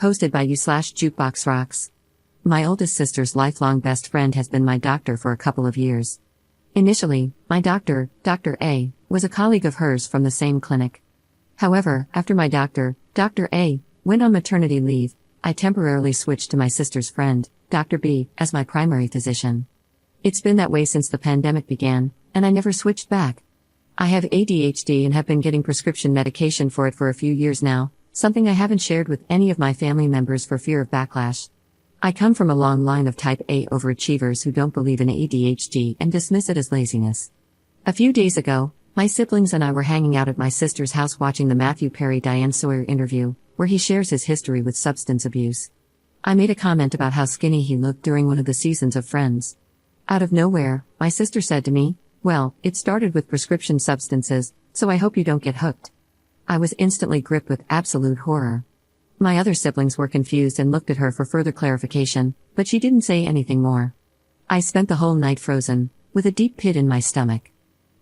hosted by you/Jukebox Rocks. My oldest sister's lifelong best friend has been my doctor for a couple of years. Initially, my doctor, Dr. A, was a colleague of hers from the same clinic. However, after my doctor, Dr. A, went on maternity leave, I temporarily switched to my sister's friend, Dr. B, as my primary physician. It's been that way since the pandemic began, and I never switched back. I have ADHD and have been getting prescription medication for it for a few years now, something I haven't shared with any of my family members for fear of backlash. I come from a long line of type A overachievers who don't believe in ADHD and dismiss it as laziness. A few days ago, my siblings and I were hanging out at my sister's house watching the Matthew Perry-Diane Sawyer interview, where he shares his history with substance abuse. I made a comment about how skinny he looked during one of the seasons of Friends. Out of nowhere, my sister said to me, "Well, it started with prescription substances, so I hope you don't get hooked." I was instantly gripped with absolute horror. My other siblings were confused and looked at her for further clarification, but she didn't say anything more. I spent the whole night frozen, with a deep pit in my stomach.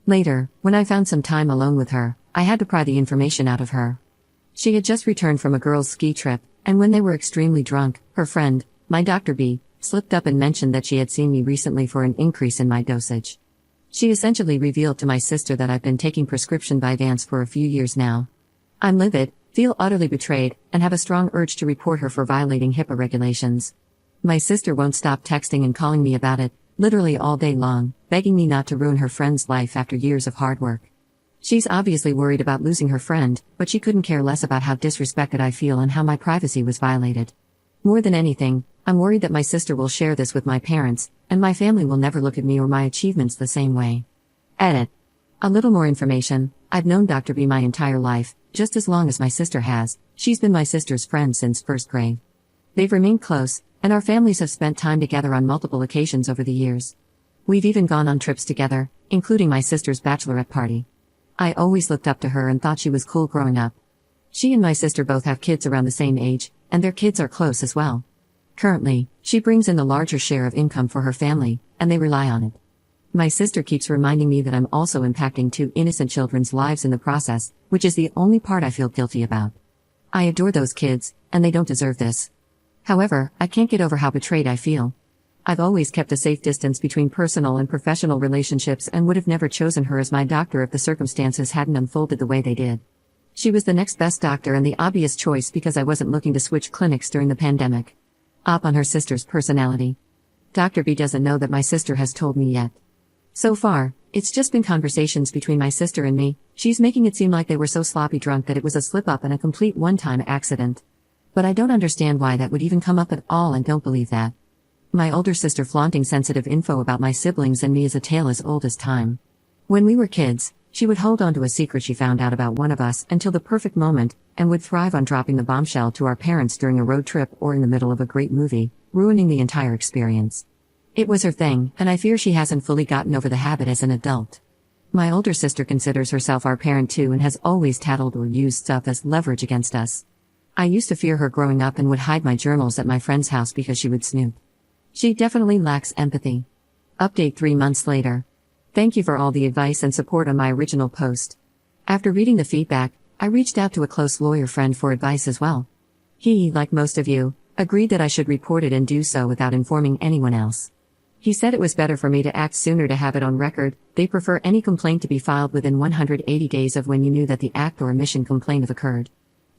Later, when I found some time alone with her, I had to pry the information out of her. She had just returned from a girls' ski trip, and when they were extremely drunk, her friend, my Dr. B, slipped up and mentioned that she had seen me recently for an increase in my dosage. She essentially revealed to my sister that I've been taking prescription Vyvanse for a few years now. I'm livid, feel utterly betrayed, and have a strong urge to report her for violating HIPAA regulations. My sister won't stop texting and calling me about it, literally all day long, begging me not to ruin her friend's life after years of hard work. She's obviously worried about losing her friend, but she couldn't care less about how disrespected I feel and how my privacy was violated. More than anything, I'm worried that my sister will share this with my parents, and my family will never look at me or my achievements the same way. Edit. A little more information. I've known Dr. B my entire life, just as long as my sister has. She's been my sister's friend since first grade. They've remained close, and our families have spent time together on multiple occasions over the years. We've even gone on trips together, including my sister's bachelorette party. I always looked up to her and thought she was cool growing up. She and my sister both have kids around the same age, and their kids are close as well. Currently, she brings in the larger share of income for her family, and they rely on it. My sister keeps reminding me that I'm also impacting two innocent children's lives in the process, which is the only part I feel guilty about. I adore those kids, and they don't deserve this. However, I can't get over how betrayed I feel. I've always kept a safe distance between personal and professional relationships and would have never chosen her as my doctor if the circumstances hadn't unfolded the way they did. She was the next best doctor and the obvious choice because I wasn't looking to switch clinics during the pandemic. Up on her sister's personality. Dr. B doesn't know that my sister has told me yet. So far, it's just been conversations between my sister and me. She's making it seem like they were so sloppy drunk that it was a slip-up and a complete one-time accident. But I don't understand why that would even come up at all and don't believe that. My older sister flaunting sensitive info about my siblings and me is a tale as old as time. When we were kids, she would hold on to a secret she found out about one of us until the perfect moment, and would thrive on dropping the bombshell to our parents during a road trip or in the middle of a great movie, ruining the entire experience. It was her thing, and I fear she hasn't fully gotten over the habit as an adult. My older sister considers herself our parent too and has always tattled or used stuff as leverage against us. I used to fear her growing up and would hide my journals at my friend's house because she would snoop. She definitely lacks empathy. Update 3 months later. Thank you for all the advice and support on my original post. After reading the feedback, I reached out to a close lawyer friend for advice as well. He, like most of you, agreed that I should report it and do so without informing anyone else. He said it was better for me to act sooner to have it on record. They prefer any complaint to be filed within 180 days of when you knew that the act or omission complaint have occurred.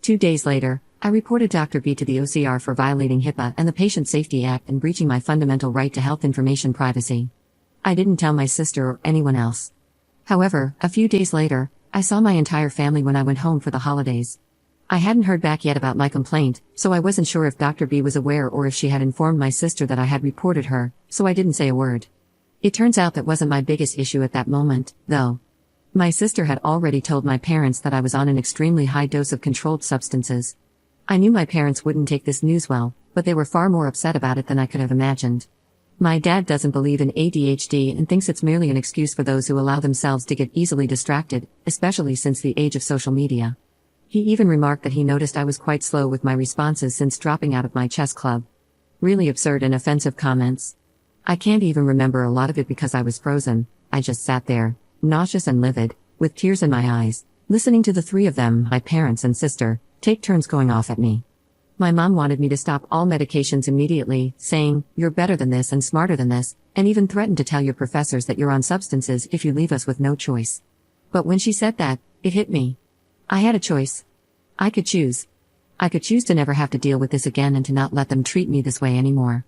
2 days later, I reported Dr. B to the OCR for violating HIPAA and the Patient Safety Act and breaching my fundamental right to health information privacy. I didn't tell my sister or anyone else. However, a few days later, I saw my entire family when I went home for the holidays. I hadn't heard back yet about my complaint, so I wasn't sure if Dr. B was aware or if she had informed my sister that I had reported her, so I didn't say a word. It turns out that wasn't my biggest issue at that moment, though. My sister had already told my parents that I was on an extremely high dose of controlled substances. I knew my parents wouldn't take this news well, but they were far more upset about it than I could have imagined. My dad doesn't believe in ADHD and thinks it's merely an excuse for those who allow themselves to get easily distracted, especially since the age of social media. He even remarked that he noticed I was quite slow with my responses since dropping out of my chess club. Really absurd and offensive comments. I can't even remember a lot of it because I was frozen. I just sat there, nauseous and livid, with tears in my eyes, listening to the three of them, my parents and sister, take turns going off at me. My mom wanted me to stop all medications immediately, saying, "You're better than this and smarter than this," and even threatened to tell your professors that you're on substances if you leave us with no choice. But when she said that, it hit me. I had a choice. I could choose. I could choose to never have to deal with this again and to not let them treat me this way anymore.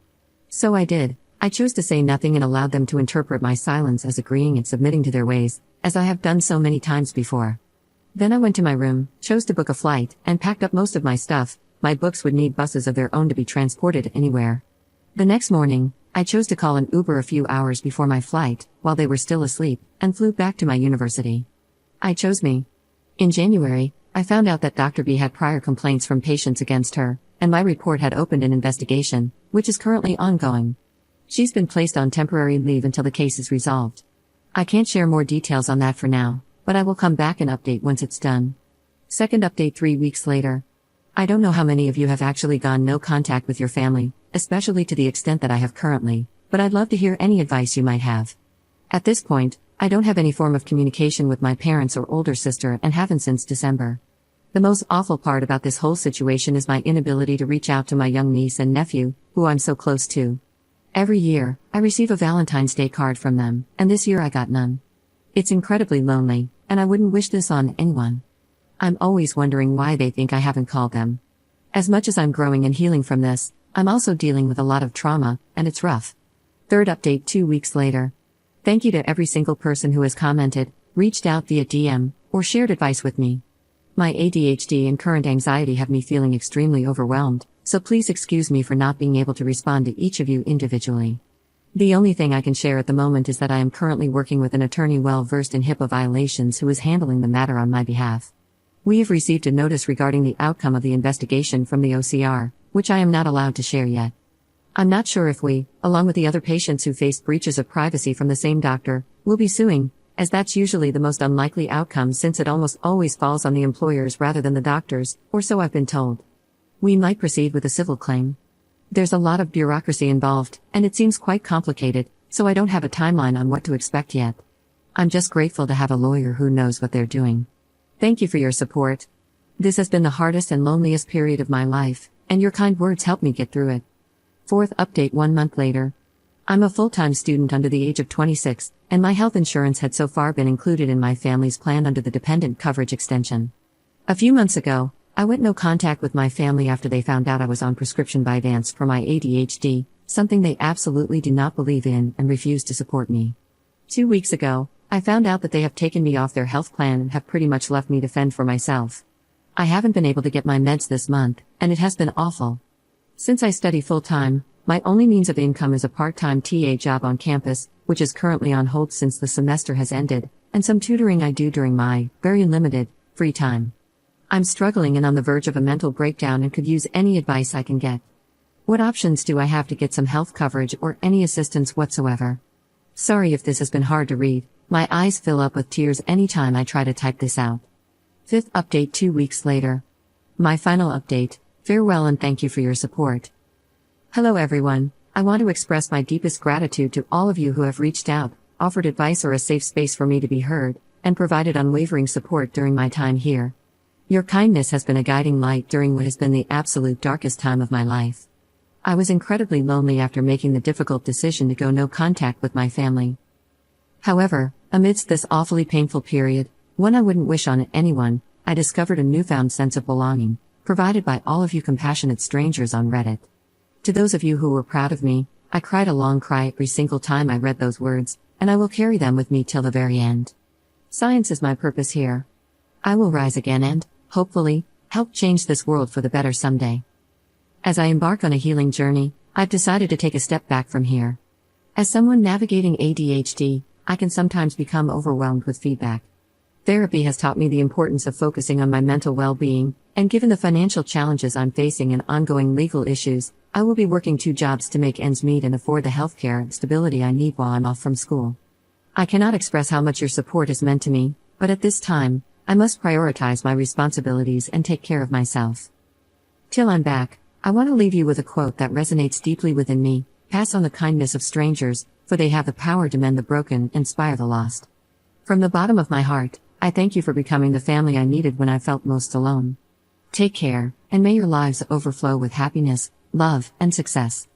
So I did. I chose to say nothing and allowed them to interpret my silence as agreeing and submitting to their ways, as I have done so many times before. Then I went to my room, chose to book a flight, and packed up most of my stuff. My books would need buses of their own to be transported anywhere. The next morning, I chose to call an Uber a few hours before my flight, while they were still asleep, and flew back to my university. I chose me. In January, I found out that Dr. B had prior complaints from patients against her, and my report had opened an investigation, which is currently ongoing. She's been placed on temporary leave until the case is resolved. I can't share more details on that for now, but I will come back and update once it's done. Second update 3 weeks later. I don't know how many of you have actually gone no contact with your family, especially to the extent that I have currently, but I'd love to hear any advice you might have. At this point, I don't have any form of communication with my parents or older sister and haven't since December. The most awful part about this whole situation is my inability to reach out to my young niece and nephew, who I'm so close to. Every year, I receive a Valentine's Day card from them, and this year I got none. It's incredibly lonely, and I wouldn't wish this on anyone. I'm always wondering why they think I haven't called them. As much as I'm growing and healing from this, I'm also dealing with a lot of trauma, and it's rough. Third update 2 weeks later. Thank you to every single person who has commented, reached out via DM, or shared advice with me. My ADHD and current anxiety have me feeling extremely overwhelmed, so please excuse me for not being able to respond to each of you individually. The only thing I can share at the moment is that I am currently working with an attorney well versed in HIPAA violations who is handling the matter on my behalf. We have received a notice regarding the outcome of the investigation from the OCR, which I am not allowed to share yet. I'm not sure if we, along with the other patients who faced breaches of privacy from the same doctor, will be suing, as that's usually the most unlikely outcome since it almost always falls on the employers rather than the doctors, or so I've been told. We might proceed with a civil claim. There's a lot of bureaucracy involved, and it seems quite complicated, so I don't have a timeline on what to expect yet. I'm just grateful to have a lawyer who knows what they're doing. Thank you for your support. This has been the hardest and loneliest period of my life, and your kind words helped me get through it. Fourth update 1 month later. I'm a full-time student under the age of 26, and my health insurance had so far been included in my family's plan under the dependent coverage extension. A few months ago, I went no contact with my family after they found out I was on prescription Vyvanse for my ADHD, something they absolutely do not believe in and refuse to support me. 2 weeks ago, I found out that they have taken me off their health plan and have pretty much left me to fend for myself. I haven't been able to get my meds this month, and it has been awful. Since I study full-time, my only means of income is a part-time TA job on campus, which is currently on hold since the semester has ended, and some tutoring I do during my, very limited, free time. I'm struggling and on the verge of a mental breakdown and could use any advice I can get. What options do I have to get some health coverage or any assistance whatsoever? Sorry if this has been hard to read. My eyes fill up with tears anytime I try to type this out. Fifth update 2 weeks later. My final update, farewell and thank you for your support. Hello everyone, I want to express my deepest gratitude to all of you who have reached out, offered advice or a safe space for me to be heard, and provided unwavering support during my time here. Your kindness has been a guiding light during what has been the absolute darkest time of my life. I was incredibly lonely after making the difficult decision to go no contact with my family. However, amidst this awfully painful period, one I wouldn't wish on anyone, I discovered a newfound sense of belonging, provided by all of you compassionate strangers on Reddit. To those of you who were proud of me, I cried a long cry every single time I read those words, and I will carry them with me till the very end. Science is my purpose here. I will rise again and, hopefully, help change this world for the better someday. As I embark on a healing journey, I've decided to take a step back from here. As someone navigating ADHD, I can sometimes become overwhelmed with feedback. Therapy has taught me the importance of focusing on my mental well-being, and given the financial challenges I'm facing and ongoing legal issues, I will be working 2 jobs to make ends meet and afford the healthcare and stability I need while I'm off from school. I cannot express how much your support has meant to me, but at this time, I must prioritize my responsibilities and take care of myself. Till I'm back, I want to leave you with a quote that resonates deeply within me: pass on the kindness of strangers, for they have the power to mend the broken, inspire the lost. From the bottom of my heart, I thank you for becoming the family I needed when I felt most alone. Take care, and may your lives overflow with happiness, love, and success.